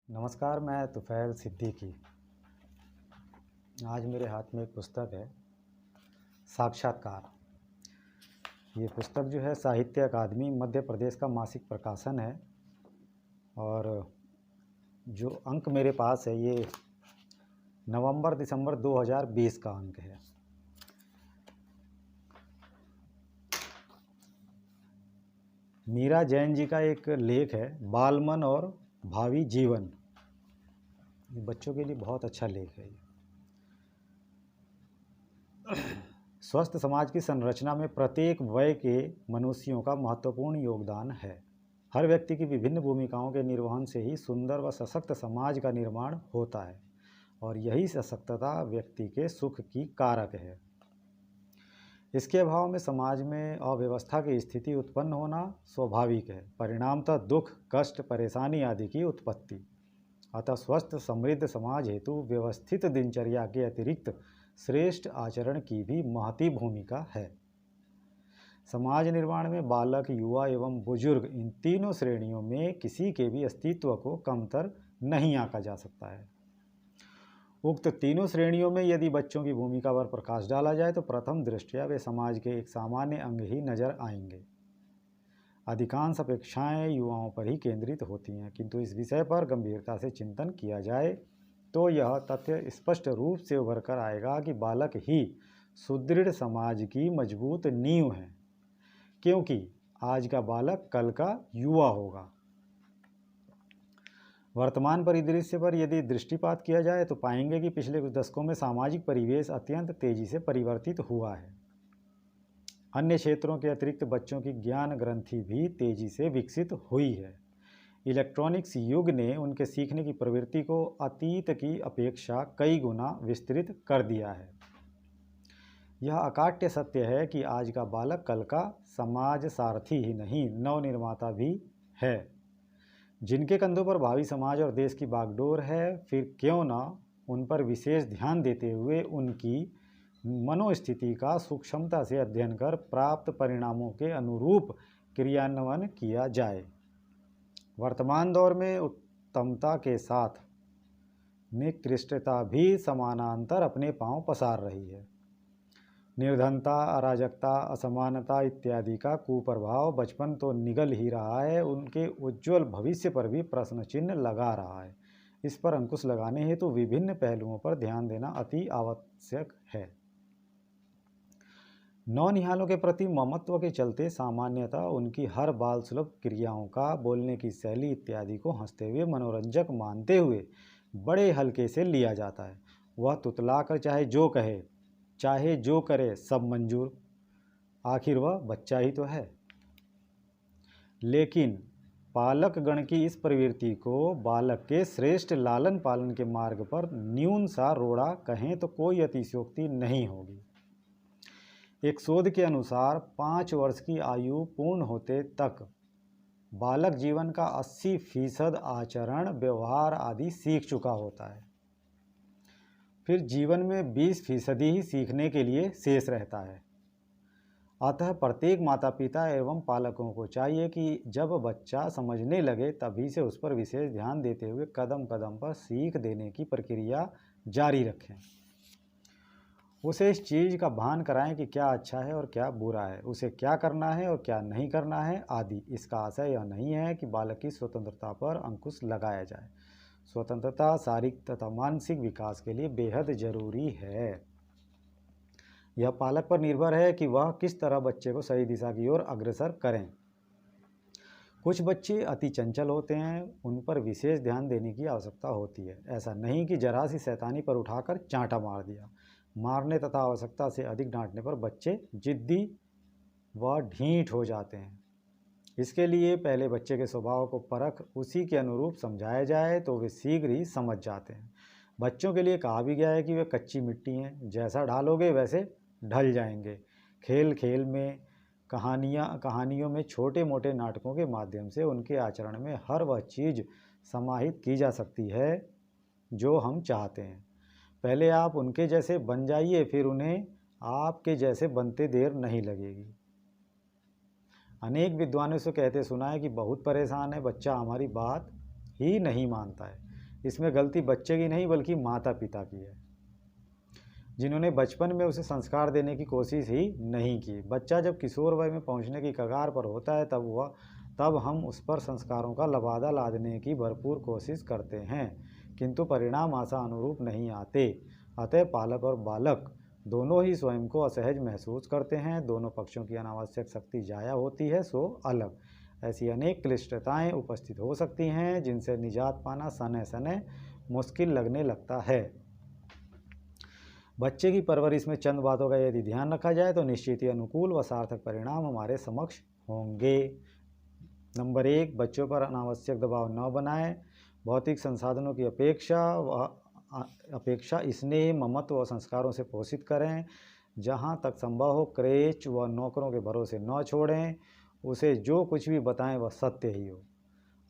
नमस्कार, मैं तुफ़ैल सिद्दीकी। आज मेरे हाथ में एक पुस्तक है, साक्षात्कार। ये पुस्तक जो है साहित्य अकादमी मध्य प्रदेश का मासिक प्रकाशन है और जो अंक मेरे पास है ये नवंबर-दिसंबर 2020 का अंक है। मीरा जैन जी का एक लेख है, बालमन और भावी जीवन। ये बच्चों के लिए बहुत अच्छा लेख है। स्वस्थ समाज की संरचना में प्रत्येक वय के मनुष्यों का महत्वपूर्ण योगदान है। हर व्यक्ति की विभिन्न भूमिकाओं के निर्वहन से ही सुंदर व सशक्त समाज का निर्माण होता है और यही सशक्तता व्यक्ति के सुख की कारक है। इसके अभाव में समाज में अव्यवस्था की स्थिति उत्पन्न होना स्वाभाविक है, परिणामतः दुख, कष्ट, परेशानी आदि की उत्पत्ति। अतः स्वस्थ समृद्ध समाज हेतु व्यवस्थित दिनचर्या के अतिरिक्त श्रेष्ठ आचरण की भी महती भूमिका है। समाज निर्माण में बालक, युवा एवं बुजुर्ग इन तीनों श्रेणियों में किसी के भी अस्तित्व को कमतर नहीं आंका जा सकता है। उक्त तीनों श्रेणियों में यदि बच्चों की भूमिका पर प्रकाश डाला जाए तो प्रथम दृष्टया वे समाज के एक सामान्य अंग ही नजर आएंगे। अधिकांश अपेक्षाएं युवाओं पर ही केंद्रित होती हैं, किंतु इस विषय पर गंभीरता से चिंतन किया जाए तो यह तथ्य स्पष्ट रूप से उभर कर आएगा कि बालक ही सुदृढ़ समाज की मजबूत नींव है, क्योंकि आज का बालक कल का युवा होगा। वर्तमान परिदृश्य पर यदि दृष्टिपात किया जाए तो पाएंगे कि पिछले कुछ दशकों में सामाजिक परिवेश अत्यंत तेजी से परिवर्तित हुआ है। अन्य क्षेत्रों के अतिरिक्त बच्चों की ज्ञान ग्रंथि भी तेजी से विकसित हुई है। इलेक्ट्रॉनिक्स युग ने उनके सीखने की प्रवृत्ति को अतीत की अपेक्षा कई गुना विस्तृत कर दिया है। यह अकाट्य सत्य है कि आज का बालक कल का समाज सारथी ही नहीं, नवनिर्माता भी है। जिनके कंधों पर भावी समाज और देश की बागडोर है, फिर क्यों न उन पर विशेष ध्यान देते हुए उनकी मनोस्थिति का सूक्ष्मता से अध्ययन कर प्राप्त परिणामों के अनुरूप क्रियान्वयन किया जाए। वर्तमान दौर में उत्तमता के साथ निकृष्टता भी समानांतर अपने पांव पसार रही है। निर्धनता, अराजकता, असमानता इत्यादि का कुप्रभाव बचपन तो निगल ही रहा है, उनके उज्ज्वल भविष्य पर भी प्रश्न चिन्ह लगा रहा है। इस पर अंकुश लगाने हेतु विभिन्न पहलुओं पर ध्यान देना अति आवश्यक है। नौनिहालों के प्रति ममत्व के चलते सामान्यतः उनकी हर बाल सुलभ क्रियाओं का, बोलने की शैली इत्यादि को हंसते हुए मनोरंजक मानते हुए बड़े हल्के से लिया जाता है। वह तुतलाकर चाहे जो कहे, चाहे जो करे, सब मंजूर, आखिर वह बच्चा ही तो है। लेकिन पालक गण की इस प्रवृत्ति को बालक के श्रेष्ठ लालन पालन के मार्ग पर न्यून सा रोड़ा कहें तो कोई अतिशयोक्ति नहीं होगी। एक शोध के अनुसार 5 वर्ष की आयु पूर्ण होते तक बालक जीवन का 80% आचरण, व्यवहार आदि सीख चुका होता है। फिर जीवन में 20% ही सीखने के लिए शेष रहता है। अतः प्रत्येक माता पिता एवं पालकों को चाहिए कि जब बच्चा समझने लगे तभी से उस पर विशेष ध्यान देते हुए कदम कदम पर सीख देने की प्रक्रिया जारी रखें। उसे इस चीज़ का भान कराएं कि क्या अच्छा है और क्या बुरा है, उसे क्या करना है और क्या नहीं करना है आदि। इसका आशय यह नहीं है कि बालक की स्वतंत्रता पर अंकुश लगाया जाए। स्वतंत्रता शारीरिक तथा मानसिक विकास के लिए बेहद जरूरी है। यह पालक पर निर्भर है कि वह किस तरह बच्चे को सही दिशा की ओर अग्रसर करें। कुछ बच्चे अति चंचल होते हैं, उन पर विशेष ध्यान देने की आवश्यकता होती है। ऐसा नहीं कि जरा सी शैतानी पर उठाकर चांटा मार दिया। मारने तथा आवश्यकता से अधिक डांटने पर बच्चे जिद्दी व ढीठ हो जाते हैं। इसके लिए पहले बच्चे के स्वभाव को परख उसी के अनुरूप समझाया जाए तो वे शीघ्र ही समझ जाते हैं। बच्चों के लिए कहा भी गया है कि वे कच्ची मिट्टी हैं, जैसा ढालोगे वैसे ढल जाएंगे। खेल खेल में, कहानियों में, छोटे मोटे नाटकों के माध्यम से उनके आचरण में हर वह चीज़ समाहित की जा सकती है जो हम चाहते हैं। पहले आप उनके जैसे बन जाइए, फिर उन्हें आपके जैसे बनते देर नहीं लगेगी। अनेक विद्वानों से कहते सुना है कि बहुत परेशान है, बच्चा हमारी बात ही नहीं मानता है। इसमें गलती बच्चे की नहीं बल्कि माता पिता की है, जिन्होंने बचपन में उसे संस्कार देने की कोशिश ही नहीं की। बच्चा जब किशोर वय में पहुंचने की कगार पर होता है तब हम उस पर संस्कारों का लबादा लादने की भरपूर कोशिश करते हैं, किंतु परिणाम आशा अनुरूप नहीं आते। अतः पालक और बालक दोनों ही स्वयं को असहज महसूस करते हैं। दोनों पक्षों की अनावश्यक शक्ति जाया होती है सो अलग। ऐसी अनेक क्लिष्टताएं उपस्थित हो सकती हैं जिनसे निजात पाना सने सने मुश्किल लगने लगता है। बच्चे की परवरिश में चंद बातों का यदि ध्यान रखा जाए तो निश्चित ही अनुकूल व सार्थक परिणाम हमारे समक्ष होंगे। नंबर 1, बच्चों पर अनावश्यक दबाव न बनाएं। भौतिक संसाधनों की अपेक्षा स्नेह, ममत्व व संस्कारों से पोषित करें। जहाँ तक संभव हो क्रेच व नौकरों के भरोसे न छोड़ें। उसे जो कुछ भी बताएं वह सत्य ही हो,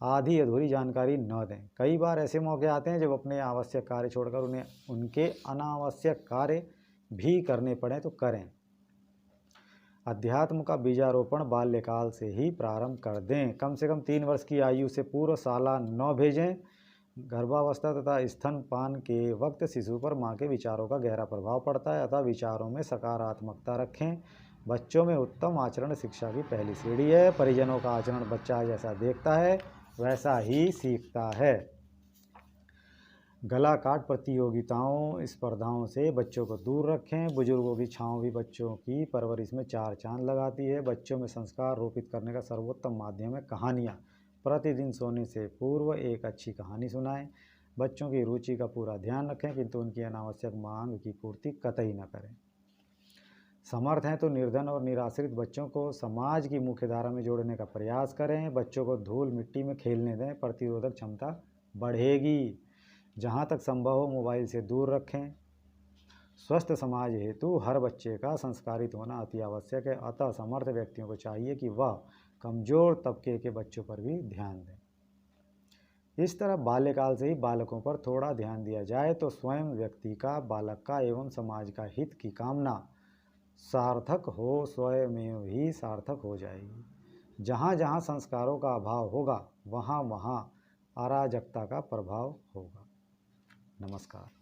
आधी अधूरी जानकारी न दें। कई बार ऐसे मौके आते हैं जब अपने आवश्यक कार्य छोड़कर उन्हें उनके अनावश्यक कार्य भी करने पड़े तो करें। अध्यात्म का बीजारोपण बाल्यकाल से ही प्रारंभ कर दें। कम से कम 3 वर्ष की आयु से पूर्व शाला न भेजें। गर्भावस्था तथा स्तनपान के वक्त शिशु पर माँ के विचारों का गहरा प्रभाव पड़ता है, अतः विचारों में सकारात्मकता रखें। बच्चों में उत्तम आचरण शिक्षा की पहली सीढ़ी है। परिजनों का आचरण बच्चा जैसा देखता है वैसा ही सीखता है। गला काट प्रतियोगिताओं स्पर्धाओं से बच्चों को दूर रखें। बुजुर्गों की छांव भी बच्चों की परवरिश में 4 चांद लगाती है। बच्चों में संस्कार रोपित करने का सर्वोत्तम माध्यम है कहानियाँ। प्रतिदिन सोने से पूर्व एक अच्छी कहानी सुनाएं। बच्चों की रुचि का पूरा ध्यान रखें, किंतु उनकी अनावश्यक मांग की पूर्ति कतई न करें। समर्थ हैं तो निर्धन और निराश्रित बच्चों को समाज की मुख्यधारा में जोड़ने का प्रयास करें। बच्चों को धूल मिट्टी में खेलने दें, प्रतिरोधक क्षमता बढ़ेगी। जहाँ तक संभव हो मोबाइल से दूर रखें। स्वस्थ समाज हेतु हर बच्चे का संस्कारित होना अति आवश्यक है, अतः समर्थ व्यक्तियों को चाहिए कि वह कमजोर तबके के बच्चों पर भी ध्यान दें। इस तरह बाल्यकाल से ही बालकों पर थोड़ा ध्यान दिया जाए तो स्वयं व्यक्ति का, बालक का एवं समाज का हित की कामना सार्थक हो, स्वयं ही सार्थक हो जाएगी। जहाँ जहाँ संस्कारों का अभाव होगा वहाँ वहाँ अराजकता का प्रभाव होगा। नमस्कार।